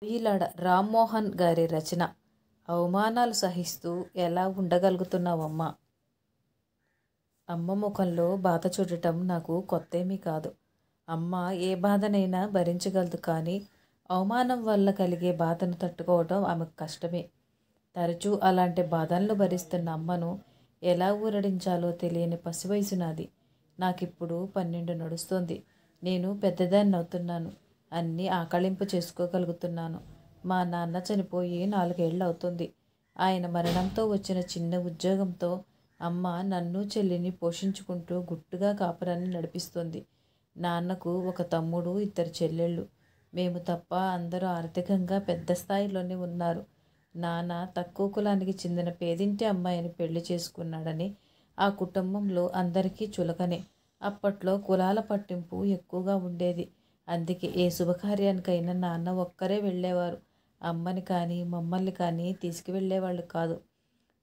వీలాడ రామ్మోహన్ గారి రచన. అవమానాలు సహిస్తూ ఎలా ఉండగలుగుతున్నావమ్మా? అమ్మ ముఖంలో బాధ చూడటం నాకు కొత్తేమీ కాదు. అమ్మ ఏ బాధనైనా భరించగలదు, కానీ అవమానం వల్ల కలిగే బాధను తట్టుకోవడం ఆమెకు కష్టమే. తరచూ అలాంటి బాధలను భరిస్తున్న అమ్మను ఎలా ఊరడించాలో తెలియని పసివయసు నాది. నాకిప్పుడు 12 నడుస్తోంది. నేను పెద్దదాన్ని అవుతున్నాను. అన్నీ ఆకళింపు చేసుకోగలుగుతున్నాను. మా నాన్న చనిపోయి 4 ఏళ్ళు అవుతుంది. ఆయన మరణంతో వచ్చిన చిన్న ఉద్యోగంతో అమ్మ నన్ను చెల్లిని పోషించుకుంటూ గుట్టుగా కాపురాన్ని నడిపిస్తుంది. నాన్నకు ఒక తమ్ముడు, 2 చెల్లెళ్ళు. మేము తప్ప అందరూ ఆర్థికంగా పెద్ద స్థాయిలోనే ఉన్నారు. నాన్న తక్కువ కులానికి చెందిన పేదింటి అమ్మాయిని పెళ్లి చేసుకున్నాడని ఆ కుటుంబంలో అందరికీ చులకనే. అప్పట్లో కులాల పట్టింపు ఎక్కువగా ఉండేది. అందుకే ఏ శుభకార్యానికైనా నాన్న ఒక్కరే వెళ్ళేవారు. అమ్మని కానీ మమ్మల్ని కానీ తీసుకువెళ్ళేవాళ్ళు కాదు.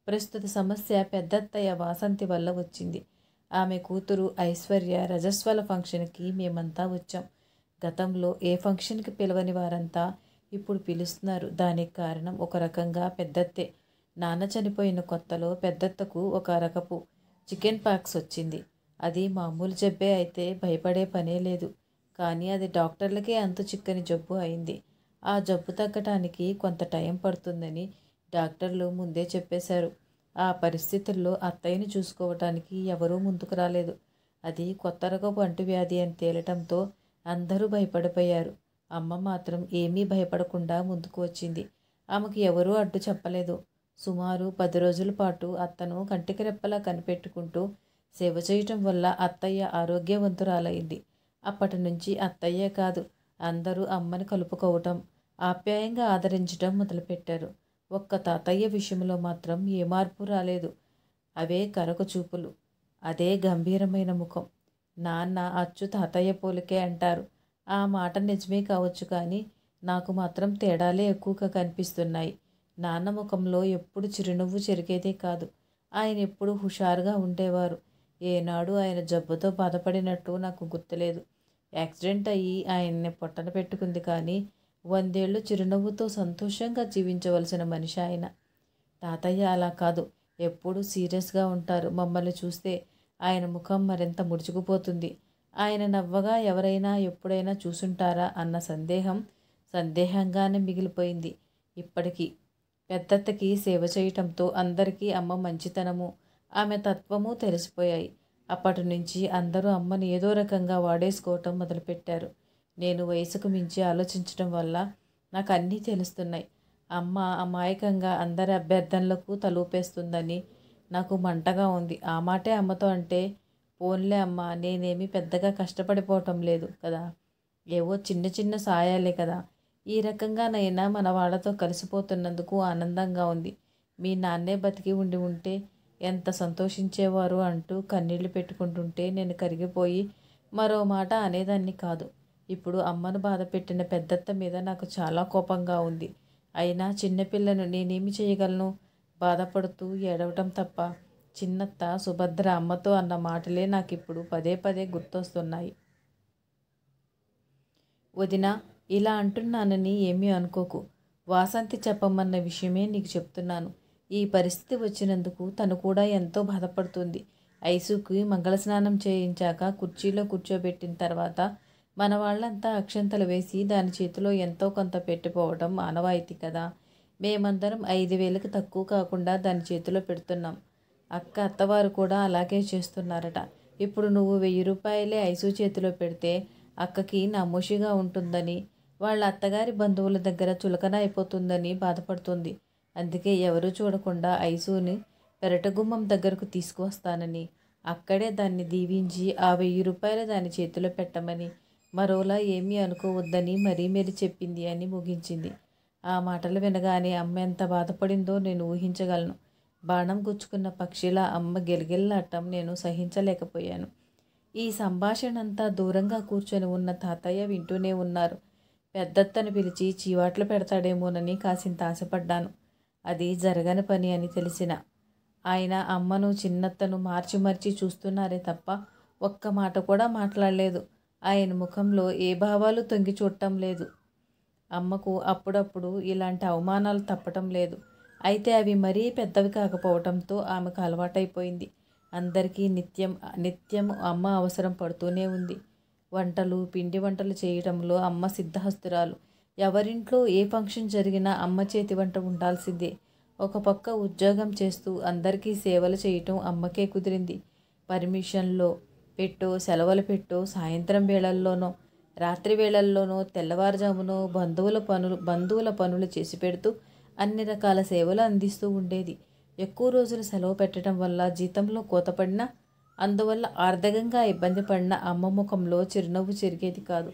ప్రస్తుత సమస్య పెద్దత్తయ్య వాసంతి వల్ల వచ్చింది. ఆమె కూతురు ఐశ్వర్య రజస్వల ఫంక్షన్కి మేమంతా వచ్చాం. గతంలో ఏ ఫంక్షన్కి పిలవని వారంతా ఇప్పుడు పిలుస్తున్నారు. దానికి కారణం ఒక రకంగా పెద్దత్తే. నాన్న చనిపోయిన కొత్తలో పెద్దత్తకు ఒక రకపు చికెన్ పాక్స్ వచ్చింది. అది మామూలు జబ్బే అయితే భయపడే పనే లేదు. కానీ అది డాక్టర్లకే అంతు చిక్కని జబ్బు అయింది. ఆ జబ్బు తగ్గటానికి కొంత టైం పడుతుందని డాక్టర్లు ముందే చెప్పేశారు. ఆ పరిస్థితుల్లో అత్తయ్యని చూసుకోవటానికి ఎవరూ ముందుకు రాలేదు. అది కొత్త రకపు అంటువ్యాధి అని తేలటంతో అందరూ భయపడిపోయారు. అమ్మ మాత్రం ఏమీ భయపడకుండా ముందుకు వచ్చింది. ఆమెకు ఎవరూ అడ్డు చెప్పలేదు. సుమారు 10 రోజుల పాటు అత్తను కంటికి రెప్పలా కనిపెట్టుకుంటూ సేవ చేయటం వల్ల అత్తయ్య ఆరోగ్యవంతురాలైంది. అప్పటి నుంచి అత్తయ్యే కాదు, అందరూ అమ్మని కలుపుకోవటం, ఆప్యాయంగా ఆదరించడం మొదలుపెట్టారు. ఒక్క తాతయ్య విషయంలో మాత్రం ఏ మార్పు రాలేదు. అవే కరకు చూపులు, అదే గంభీరమైన ముఖం. నాన్న అచ్చు తాతయ్య పోలికే అంటారు. ఆ మాట నిజమే కావచ్చు, కానీ నాకు మాత్రం తేడాలే ఎక్కువగా కనిపిస్తున్నాయి. నాన్న ముఖంలో ఎప్పుడు చిరునవ్వు చెరిగేదే కాదు. ఆయన ఎప్పుడు హుషారుగా ఉండేవారు. ఏనాడు ఆయన జబ్బుతో బాధపడినట్టు నాకు గుర్తులేదు. యాక్సిడెంట్ అయ్యి ఆయన్ని పొట్టన పెట్టుకుంది, కానీ 100 ఏళ్ళు చిరునవ్వుతో సంతోషంగా జీవించవలసిన మనిషి ఆయన. తాతయ్య అలా కాదు, ఎప్పుడూ సీరియస్గా ఉంటారు. మమ్మల్ని చూస్తే ఆయన ముఖం మరింత ముడుచుకుపోతుంది. ఆయన నవ్వగా ఎవరైనా ఎప్పుడైనా చూసుంటారా అన్న సందేహంగానే మిగిలిపోయింది ఇప్పటికీ. పెద్దత్తకి సేవ చేయటంతో అందరికీ అమ్మ మంచితనము, ఆమె తత్వము తెలిసిపోయాయి. అప్పటి నుంచి అందరూ అమ్మను ఏదో రకంగా వాడేసుకోవటం మొదలుపెట్టారు. నేను వయసుకు మించి ఆలోచించడం వల్ల నాకు అన్నీ తెలుస్తున్నాయి. అమ్మ అమాయకంగా అందరి అభ్యర్థనలకు తలూపేస్తుందని నాకు మంటగా ఉంది. ఆ మాటే అమ్మతో అంటే, పోన్లే అమ్మ, నేనేమీ పెద్దగా కష్టపడిపోవటం లేదు కదా, ఏవో చిన్న చిన్న సాయాలే కదా, ఈ రకంగానైనా మన వాళ్ళతో కలిసిపోతున్నందుకు ఆనందంగా ఉంది. మీ నాన్నే బతికి ఉంటే ఎంత సంతోషించేవారు అంటూ కన్నీళ్లు పెట్టుకుంటుంటే నేను కరిగిపోయి మరో మాట అనేదాన్ని కాదు. ఇప్పుడు అమ్మను బాధ పెట్టిన పెద్దత్త మీద నాకు చాలా కోపంగా ఉంది. అయినా చిన్నపిల్లను నేనేమి చేయగలను? బాధపడుతూ ఏడవటం తప్ప. చిన్నత్త సుభద్ర అమ్మతో అన్న మాటలే నాకిప్పుడు పదే పదే గుర్తొస్తున్నాయి. వదినా, ఇలా అంటున్నానని ఏమీ అనుకోకు. వాసంతి చెప్పమన్న విషయమే నీకు చెప్తున్నాను. ఈ పరిస్థితి వచ్చినందుకు తను కూడా ఎంతో బాధపడుతుంది. ఐసుకి మంగళస్నానం చేయించాక కుర్చీలో కూర్చోబెట్టిన తర్వాత మన వాళ్ళంతా అక్షంతలు వేసి దాని చేతిలో ఎంతో కొంత పెట్టిపోవడం ఆనవాయితీ కదా. మేమందరం 5,000కి తక్కువ కాకుండా దాని చేతిలో పెడుతున్నాం. అత్తవారు కూడా అలాగే చేస్తున్నారట. ఇప్పుడు నువ్వు 1000 రూపాయలే ఐసు చేతిలో పెడితే అక్కకి నామోషిగా ఉంటుందని, వాళ్ళ అత్తగారి బంధువుల దగ్గర చులకన అయిపోతుందని బాధపడుతుంది. అందుకే ఎవరూ చూడకుండా ఐసుని పెరటగుమ్మం దగ్గరకు తీసుకువస్తానని, అక్కడే దాన్ని దీవించి ఆ 1000 రూపాయలు దాని చేతిలో పెట్టమని, మరోలా ఏమీ అనుకోవద్దని మరీ చెప్పింది అని ముగించింది. ఆ మాటలు వినగానే అమ్మ ఎంత బాధపడిందో నేను ఊహించగలను. బాణం గుచ్చుకున్న పక్షిలా అమ్మ గిలగిల్లాడటం నేను సహించలేకపోయాను. ఈ సంభాషణంతా దూరంగా కూర్చొని ఉన్న తాతయ్య వింటూనే ఉన్నారు. పెద్దత్తను పిలిచి చీవాట్లు పెడతాడేమోనని కాసింత ఆశపడ్డాను. అది జరగని పని అని తెలిసిన ఆయన అమ్మను చిన్నత్తను మార్చి చూస్తున్నారే తప్ప ఒక్క మాట కూడా మాట్లాడలేదు. ఆయన ముఖంలో ఏ భావాలు తొంగి చూడటం లేదు. అమ్మకు అప్పుడప్పుడు ఇలాంటి అవమానాలు తప్పటం లేదు. అయితే అవి మరీ పెద్దవి కాకపోవటంతో ఆమెకు అలవాటైపోయింది. అందరికీ నిత్యం నిత్యం అమ్మ అవసరం పడుతూనే ఉంది. వంటలు, పిండి వంటలు చేయటంలో అమ్మ సిద్ధహస్తురాలు. ఎవరింట్లో ఏ ఫంక్షన్ జరిగినా అమ్మ చేతి వంట ఉండాల్సిందే. ఒక పక్క ఉద్యోగం చేస్తూ అందరికీ సేవలు చేయటం అమ్మకే కుదిరింది. పర్మిషన్లో పెట్టో, సెలవులు పెట్టో, సాయంత్రం వేళల్లోనో, రాత్రి వేళల్లోనో, తెల్లవారుజామునో బంధువుల పనులు చేసి పెడుతూ అన్ని రకాల సేవలు అందిస్తూ ఉండేది. ఎక్కువ రోజులు సెలవు పెట్టడం వల్ల జీతంలో కోతపడినా, అందువల్ల ఆర్థికంగా ఇబ్బంది పడిన అమ్మ ముఖంలో చిరునవ్వు చెరిగేది కాదు.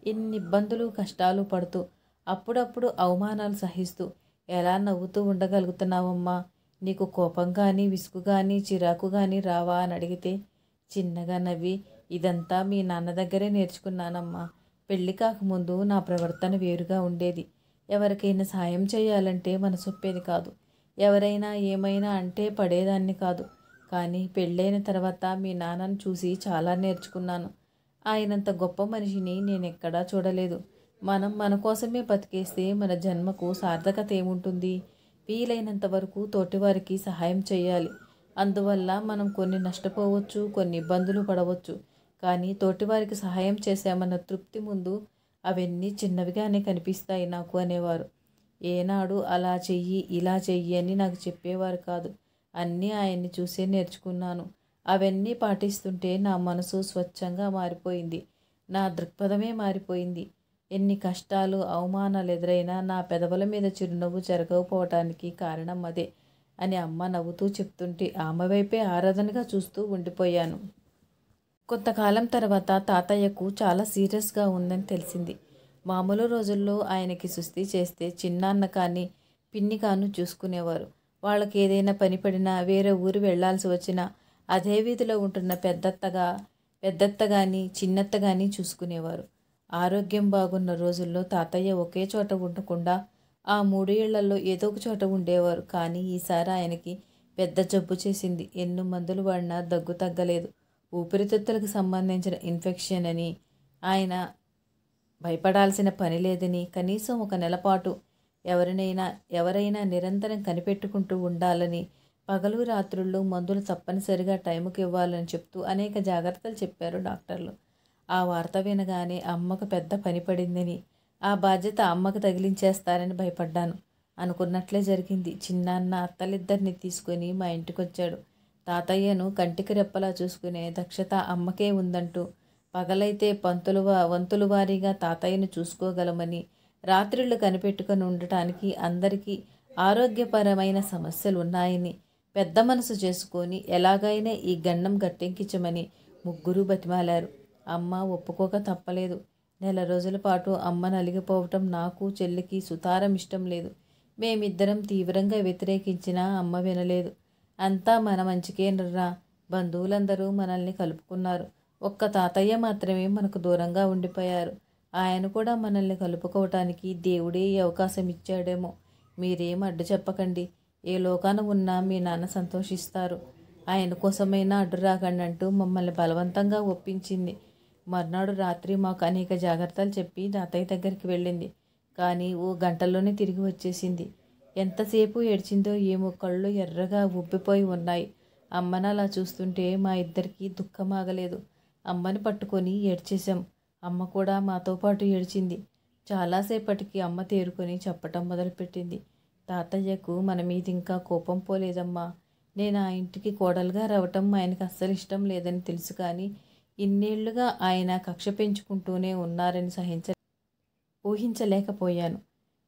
ఇన్ని ఇబ్బందులు, కష్టాలు పడుతూ, అప్పుడప్పుడు అవమానాలు సహిస్తూ ఎలా నవ్వుతూ ఉండగలుగుతున్నావమ్మా? నీకు కోపం కానీ, విసుగు కానీ, చిరాకు కానీ రావా అని అడిగితే చిన్నగా నవ్వి, ఇదంతా మీ నాన్న దగ్గరే నేర్చుకున్నానమ్మా. పెళ్లి కాకముందు నా ప్రవర్తన వేరుగా ఉండేది. ఎవరికైనా సాయం చేయాలంటే మనసొప్పేది కాదు. ఎవరైనా ఏమైనా అంటే పడేదాన్ని కాదు. కానీ పెళ్ళైన తర్వాత మీ నాన్నను చూసి చాలా నేర్చుకున్నాను. ఆయనంత గొప్ప మనిషిని నేనెక్కడా చూడలేదు. మనం మన కోసమే బతికేస్తే మన జన్మకు సార్థకత ఏముంటుంది? వీలైనంత వరకు తోటివారికి సహాయం చేయాలి. అందువల్ల మనం కొన్ని నష్టపోవచ్చు, కొన్ని ఇబ్బందులు పడవచ్చు. కానీ తోటివారికి సహాయం చేశామన్న తృప్తి ముందు అవన్నీ చిన్నవిగానే కనిపిస్తాయి నాకు అనేవారు. ఏనాడు అలా చెయ్యి, ఇలా చెయ్యి అని నాకు చెప్పేవారు కాదు. అన్నీ ఆయన్ని చూసే నేర్చుకున్నాను. అవన్నీ పాటిస్తుంటే నా మనసు స్వచ్ఛంగా మారిపోయింది. నా దృక్పథమే మారిపోయింది. ఎన్ని కష్టాలు, అవమానాలు ఎదురైనా నా పెదవుల మీద చిరునవ్వు జరగకపోవటానికి కారణం అదే అని అమ్మ నవ్వుతూ చెప్తుంటే ఆమె వైపే ఆరాధనగా చూస్తూ ఉండిపోయాను. కొంతకాలం తర్వాత తాతయ్యకు చాలా సీరియస్గా ఉందని తెలిసింది. మామూలు రోజుల్లో ఆయనకి సుస్థి చేస్తే చిన్నాన్న కానీ, పిన్ని కాను చూసుకునేవారు. వాళ్ళకి ఏదైనా పని పడినా, వేరే ఊరు వెళ్లాల్సి వచ్చినా అదే వీధిలో ఉంటున్న పెద్దత్త కానీ, చిన్నత్త కానీ చూసుకునేవారు. ఆరోగ్యం బాగున్న రోజుల్లో తాతయ్య ఒకే చోట ఉండకుండా ఆ 3 ఏళ్లలో ఏదో ఒక చోట ఉండేవారు. కానీ ఈసారి ఆయనకి పెద్ద జబ్బు చేసింది. ఎన్ని మందులు వాడినా దగ్గు తగ్గలేదు. ఊపిరితిత్తులకు సంబంధించిన ఇన్ఫెక్షన్ అని, ఆయన భయపడాల్సిన పని లేదని, కనీసం 1 నెల పాటు ఎవరైనా నిరంతరం కనిపెట్టుకుంటూ ఉండాలని, పగలు రాత్రుళ్ళు మందులు తప్పనిసరిగా టైంకి ఇవ్వాలని చెప్తూ అనేక జాగ్రత్తలు చెప్పారు డాక్టర్లు. ఆ వార్త వినగానే అమ్మకు పెద్ద పని పడిందని, ఆ బాధ్యత అమ్మకు తగిలించేస్తారని భయపడ్డాను. అనుకున్నట్లే జరిగింది. చిన్నాన్న అత్తలిద్దరిని తీసుకుని మా ఇంటికొచ్చాడు. తాతయ్యను కంటికి రెప్పలా చూసుకునే దక్షత అమ్మకే ఉందంటూ, పగలైతే వంతుల వారీగా తాతయ్యను చూసుకోగలమని, రాత్రిళ్ళు కనిపెట్టుకుని ఉండటానికి అందరికీ ఆరోగ్యపరమైన సమస్యలు ఉన్నాయని పెద్ద మనసు చేసుకొని ఎలాగైనా ఈ గండం గట్టెక్కించమని ముగ్గురు బతిమాలారు. అమ్మ ఒప్పుకోక తప్పలేదు. నెల రోజుల పాటు అమ్మ నలిగిపోవటం నాకు, చెల్లికి సుతారం ఇష్టం లేదు. మేమిద్దరం తీవ్రంగా వ్యతిరేకించినా అమ్మ వినలేదు. అంతా మన మంచికేనర్రా, బంధువులందరూ మనల్ని కలుపుకున్నారు. ఒక్క తాతయ్య మాత్రమే మనకు దూరంగా ఉండిపోయారు. ఆయన కూడా మనల్ని కలుపుకోవటానికి దేవుడే ఈ అవకాశం ఇచ్చాడేమో. మీరేం అడ్డు చెప్పకండి. ఏ లోకాన ఉన్నా మీ నాన్న సంతోషిస్తారు. ఆయన కోసమైనా అడ్డు రాకండి అంటూ మమ్మల్ని బలవంతంగా ఒప్పించింది. మర్నాడు రాత్రి మాకు అనేక జాగ్రత్తలు చెప్పి తాతయ్య దగ్గరికి వెళ్ళింది. కానీ ఓ గంటలోనే తిరిగి వచ్చేసింది. ఎంతసేపు ఏడ్చిందో ఏమో, కళ్ళు ఎర్రగా ఉబ్బిపోయి ఉన్నాయి. అమ్మను అలా చూస్తుంటే మా ఇద్దరికీ దుఃఖం ఆగలేదు. అమ్మని పట్టుకొని ఏడ్చేశాం. అమ్మ కూడా మాతో పాటు ఏడ్చింది. చాలాసేపటికి అమ్మ తేరుకొని చెప్పటం మొదలుపెట్టింది. తాతయ్యకు మన మీద ఇంకా కోపం పోలేదమ్మా. నేను ఆ ఇంటికి కోడలుగా రావటం ఆయనకు అస్సలు ఇష్టం లేదని తెలుసు. కానీ ఇన్నేళ్లుగా ఆయన కక్ష పెంచుకుంటూనే ఉన్నారని ఊహించలేకపోయాను.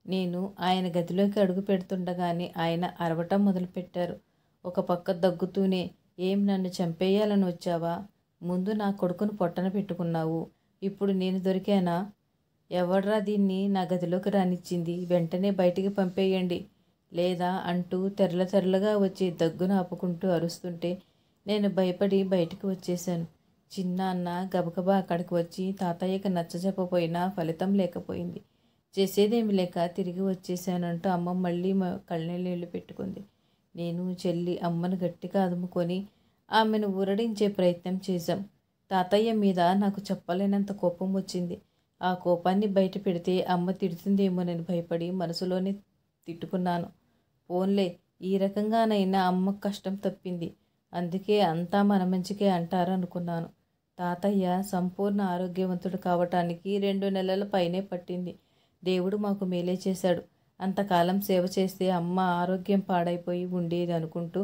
నేను ఆయన గదిలోకి అడుగు పెడుతుండగానే ఆయన అరవటం మొదలుపెట్టారు. ఒక పక్క దగ్గుతూనే, ఏం నన్ను చంపేయాలని వచ్చావా? ముందు నా కొడుకును పొట్టన పెట్టుకున్నావు, ఇప్పుడు నేను దొరికానా? ఎవడ్రా దీన్ని నా గదిలోకి రానిచ్చింది? వెంటనే బయటికి పంపేయండి లేదా అంటూ తెరలుగా వచ్చి దగ్గును ఆపుకుంటూ అరుస్తుంటే నేను భయపడి బయటికి వచ్చేశాను. చిన్నాన్న గబగబా అక్కడికి వచ్చి తాతయ్యకి నచ్చజెప్పపోయినా ఫలితం లేకపోయింది. చేసేదేమి లేక తిరిగి వచ్చేసానంటూ అమ్మ మళ్ళీ కళ్ళనీళ్ళు పెట్టుకుంది. నేను, చెల్లి అమ్మను గట్టిగా అదుముకొని ఆమెను ఊరడించే ప్రయత్నం చేశాం. తాతయ్య మీద నాకు చెప్పలేనంత కోపం వచ్చింది. ఆ కోపాన్ని బయట పెడితే అమ్మ తిడుతుందేమోనని భయపడి మనసులోనే తిట్టుకున్నాను. పోన్లే, ఈ రకంగానైనా అమ్మకు కష్టం తప్పింది. అందుకే అంతా మన మంచికే అంటారనుకున్నాను. తాతయ్య సంపూర్ణ ఆరోగ్యవంతుడు కావటానికి 2 నెలల పైనే పట్టింది. దేవుడు మాకు మేలే చేశాడు. అంతకాలం సేవ చేస్తే అమ్మ ఆరోగ్యం పాడైపోయి ఉండేది అనుకుంటూ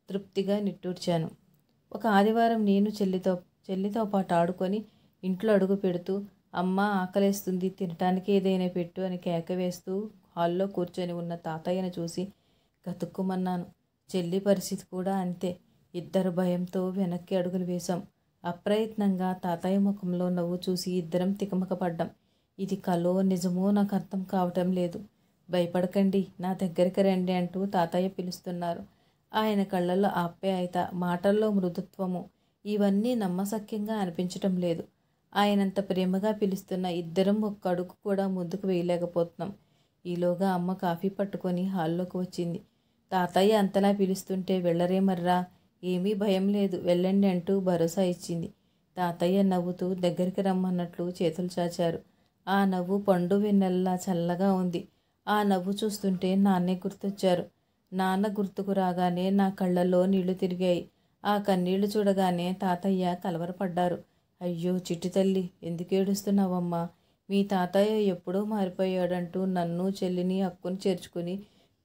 తృప్తిగా నిట్టూర్చాను. ఒక ఆదివారం నేను చెల్లితో పాటు ఆడుకొని ఇంట్లో అడుగు పెడుతూ, అమ్మ ఆకలేస్తుంది, తినటానికి ఏదైనా పెట్టు అని కేక వేస్తూ హాల్లో కూర్చొని ఉన్న తాతయ్యను చూసి గతుక్కుమన్నాను. చెల్లి పరిస్థితి కూడా అంతే. ఇద్దరు భయంతో వెనక్కి అడుగులు వేశాం. అప్రయత్నంగా తాతయ్య ముఖంలో నవ్వు చూసి ఇద్దరం తికమకపడ్డాం. ఇది కలో నిజమో నాకు అర్థం కావటం లేదు. భయపడకండి, నా దగ్గరికి రండి అంటూ తాతయ్య పిలుస్తున్నారు. ఆయన కళ్ళల్లో ఆప్యాయత, మాటల్లో మృదుత్వము ఇవన్నీ నమ్మశక్యంగా అనిపించటం లేదు. ఆయనంత ప్రేమగా పిలుస్తున్న ఇద్దరం ఒక్క అడుగు కూడా ముందుకు వేయలేకపోతున్నాం. ఈలోగా అమ్మ కాఫీ పట్టుకొని హాల్లోకి వచ్చింది. తాతయ్య అంతలా పిలుస్తుంటే వెళ్ళరేమర్రా, ఏమీ భయం లేదు, వెళ్ళండి అంటూ భరోసా ఇచ్చింది. తాతయ్య నవ్వుతూ దగ్గరికి రమ్మన్నట్లు చేతులు చాచారు. ఆ నవ్వు పండు వెన్నెల్లా చల్లగా ఉంది. ఆ నవ్వు చూస్తుంటే నాన్నే గుర్తొచ్చారు. నాన్న గుర్తుకు రాగానే నా కళ్ళల్లో నీళ్లు తిరిగాయి. ఆ కన్నీళ్లు చూడగానే తాతయ్య కలవరపడ్డారు. అయ్యో చిట్టి తల్లి, ఎందుకు ఏడుస్తున్నావమ్మా? మీ తాతయ్య ఎప్పుడో మారిపోయాడంటూ నన్ను, చెల్లిని, అక్కుని చేర్చుకుని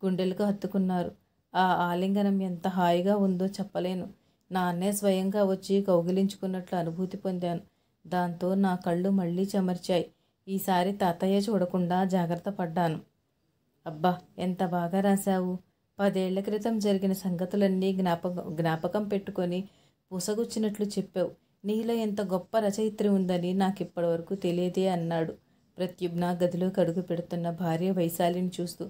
గుండెలకు హత్తుకున్నారు. ఆ ఆలింగనం ఎంత హాయిగా ఉందో చెప్పలేను. నాన్నే స్వయంగా వచ్చి కౌగిలించుకున్నట్లు అనుభూతి పొందాను. దాంతో నా కళ్ళు మళ్ళీ చెమర్చాయి. ఈసారి తాతయ్య చూడకుండా జాగ్రత్త పడ్డాను. అబ్బా, ఎంత బాగా రాశావు! 10 ఏళ్ల క్రితం జరిగిన సంగతులన్నీ జ్ఞాపకం పెట్టుకొని పూసగుచ్చినట్లు చెప్పావు. నీలో ఎంత గొప్ప రచయిత్రి ఉందని నాకిప్పటివరకు తెలియదే అన్నాడు ప్రత్యుమ్న గదిలోకి అడుగు పెడుతున్న భార్య వైశాలిని చూస్తూ.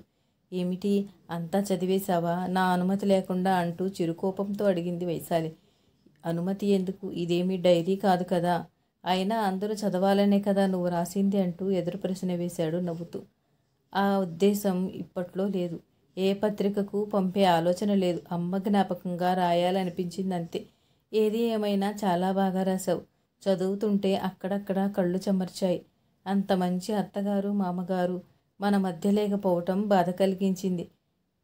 ఏమిటి, అంతా చదివేశావా, నా అనుమతి లేకుండా అంటూ చిరుకోపంతో అడిగింది వైశాలి. అనుమతి ఎందుకు? ఇదేమీ డైరీ కాదు కదా. అయినా అందరూ చదవాలనే కదా నువ్వు రాసింది అంటూ ఎదురు ప్రశ్న వేశాడు నవ్వుతూ. ఆ ఉద్దేశం ఇప్పట్లో లేదు. ఏ పత్రికకు పంపే ఆలోచన లేదు. అమ్మ జ్ఞాపకంగా రాయాలనిపించిందంతే. ఏది ఏమైనా చాలా బాగా రాశావు. చదువుతుంటే అక్కడక్కడ కళ్ళు చెమర్చాయి. అంత మంచి అత్తగారు, మామగారు మన మధ్య లేకపోవటం బాధ కలిగించింది.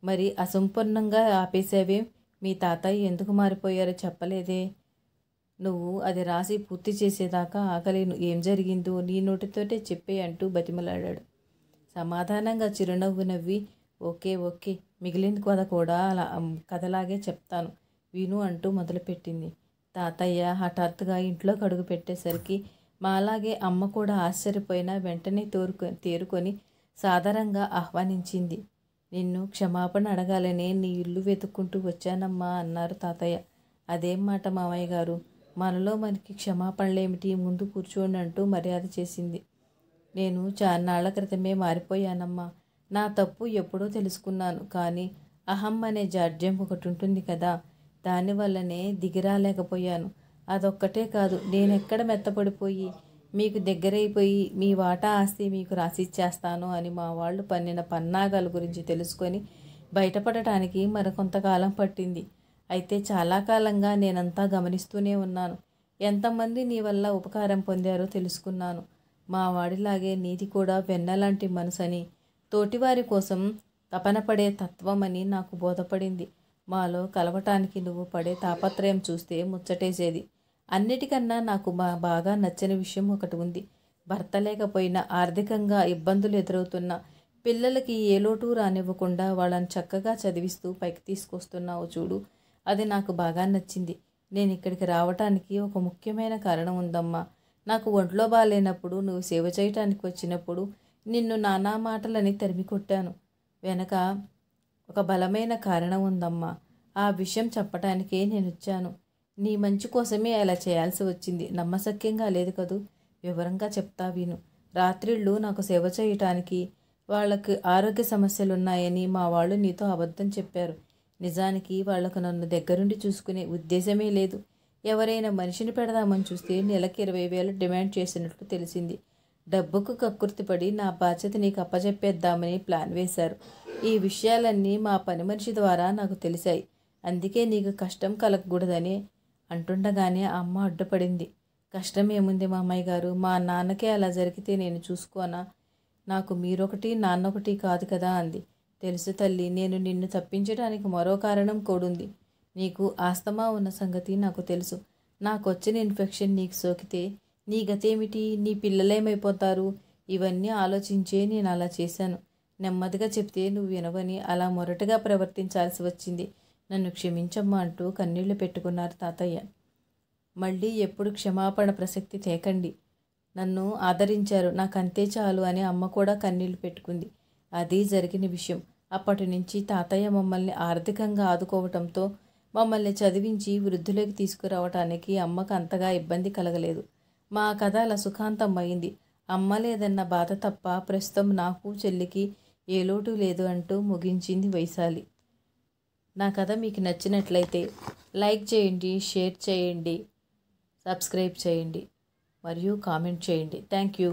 మరి అసంపూర్ణంగా ఆపేశావే? మీ తాతయ్య ఎందుకు మారిపోయారో చెప్పలేదే? నువ్వు అది రాసి పూర్తి చేసేదాకా ఆగలేను. ఏం జరిగిందో నీ నోటితోటే చెప్పే అంటూ బతిమలాడాడు. సమాధానంగా చిరునవ్వు నవ్వి, ఓకే ఓకే, మిగిలిన కథ కూడా కథలాగే చెప్తాను విను అంటూ మొదలుపెట్టింది. తాతయ్య హఠాత్తుగా ఇంట్లోకి అడుగు పెట్టేసరికి మాలాగే అమ్మ కూడా ఆశ్చర్యపోయినా వెంటనే తేరుకొని సాదరంగా ఆహ్వానించింది. నిన్ను క్షమాపణ అడగాలనే నీ ఇల్లు వెతుక్కుంటూ వచ్చానమ్మా అన్నారు తాతయ్య. అదేం మాట మామయ్య గారు, మనలో మనకి క్షమాపణలేమిటి, ముందు కూర్చోండి అంటూ మర్యాద చేసింది. నేను చాన్నాళ్ల క్రితమే మారిపోయానమ్మా. నా తప్పు ఎప్పుడో తెలుసుకున్నాను. కానీ అహం అనే జాడ్యం ఒకటి ఉంటుంది కదా, దానివల్లనే దిగిరాలేకపోయాను. అదొక్కటే కాదు, నేనెక్కడ మెత్తపడిపోయి మీకు దగ్గరైపోయి మీ వాటా ఆస్తి మీకు రాసిచ్చేస్తాను అని మా వాళ్ళు పన్నిన పన్నాగాల గురించి తెలుసుకొని బయటపడటానికి మరికొంతకాలం పట్టింది. అయితే చాలా కాలంగా నేనంతా గమనిస్తూనే ఉన్నాను. ఎంతమంది నీ వల్ల ఉపకారం పొందారో తెలుసుకున్నాను. మా వాడిలాగే నీది కూడా వెన్నలాంటి మనసని, తోటివారి కోసం తపన పడే తత్వమని నాకు బోధపడింది. మాలో కలవటానికి నువ్వు పడే తాపత్రయం చూస్తే ముచ్చటేసేది. అన్నిటికన్నా నాకు బాగా నచ్చని విషయం ఒకటి ఉంది. భర్త లేకపోయినా ఆర్థికంగా ఇబ్బందులు ఎదురవుతున్న పిల్లలకి ఏ లోటు రానివ్వకుండా వాళ్ళని చక్కగా చదివిస్తూ పైకి తీసుకొస్తున్నావు చూడు, అది నాకు బాగా నచ్చింది. నేను ఇక్కడికి రావటానికి ఒక ముఖ్యమైన కారణం ఉందమ్మా. నాకు ఒంట్లో బాగాలేనప్పుడు నువ్వు సేవ చేయటానికి వచ్చినప్పుడు నిన్ను నానా మాటలని తరిమి కొట్టాను. వెనక ఒక బలమైన కారణం ఉందమ్మా. ఆ విషయం చెప్పటానికే నేను వచ్చాను. నీ మంచి కోసమే అలా చేయాల్సి వచ్చింది. నమ్మశక్యంగా లేదు కదూ. వివరంగా చెప్తా విను. రాత్రిళ్ళు నాకు సేవ చేయటానికి వాళ్ళకి ఆరోగ్య సమస్యలున్నాయని మా వాళ్ళు నీతో అబద్ధం చెప్పారు. నిజానికి వాళ్లకు నన్ను దగ్గరుండి చూసుకునే ఉద్దేశమే లేదు. ఎవరైనా మనిషిని పెడదామని చూస్తే నెలకి 20,000 డిమాండ్ చేసినట్లు తెలిసింది. డబ్బుకు కక్కుర్తిపడి నా బాధ్యత నీకు అప్పచెప్పేద్దామని ప్లాన్ వేశారు. ఈ విషయాలన్నీ మా పని మనిషి ద్వారా నాకు తెలిసాయి. అందుకే నీకు కష్టం కలగకూడదని అంటుండగానే అమ్మ అడ్డుపడింది. కష్టం ఏముంది మామయ్య గారు, మా నాన్నకే అలా జరిగితే నేను చూసుకోనా? నాకు మీరొకటి నాన్నొకటి కాదు కదా అంది. తెలుసు తల్లి, నేను నిన్ను తప్పించడానికి మరో కారణం కూడుంది. నీకు ఆస్తమా ఉన్న సంగతి నాకు తెలుసు. నాకొచ్చిన ఇన్ఫెక్షన్ నీకు సోకితే నీ గతేమిటి? నీ పిల్లలేమైపోతారు? ఇవన్నీ ఆలోచించే నేను అలా చేశాను. నెమ్మదిగా చెప్తే నువ్వు వినవని అలా మొరటుగా ప్రవర్తించాల్సి వచ్చింది. నన్ను క్షమించమ్మా అంటూ కన్నీళ్లు పెట్టుకున్నారు తాతయ్య. మళ్ళీ ఎప్పుడు క్షమాపణ ప్రసక్తి తేకండి. నన్ను ఆదరించారు, నాకంతే చాలు అని అమ్మ కూడా కన్నీళ్లు పెట్టుకుంది. అది జరిగిన విషయం. అప్పటి నుంచి తాతయ్య మమ్మల్ని ఆర్థికంగా ఆదుకోవటంతో మమ్మల్ని చదివించి వృద్ధులోకి తీసుకురావటానికి అమ్మకు అంతగా ఇబ్బంది కలగలేదు. మా కథ అలా సుఖాంతం అయింది. అమ్మ లేదన్న బాధ తప్ప ప్రస్తుతం నాకు చెల్లికి ఏ లోటు లేదు అంటూ ముగించింది వైశాలి. నా కథ మీకు నచ్చినట్లయితే లైక్ చేయండి, షేర్ చేయండి, సబ్స్క్రైబ్ చేయండి మరియు కామెంట్ చేయండి. Thank you.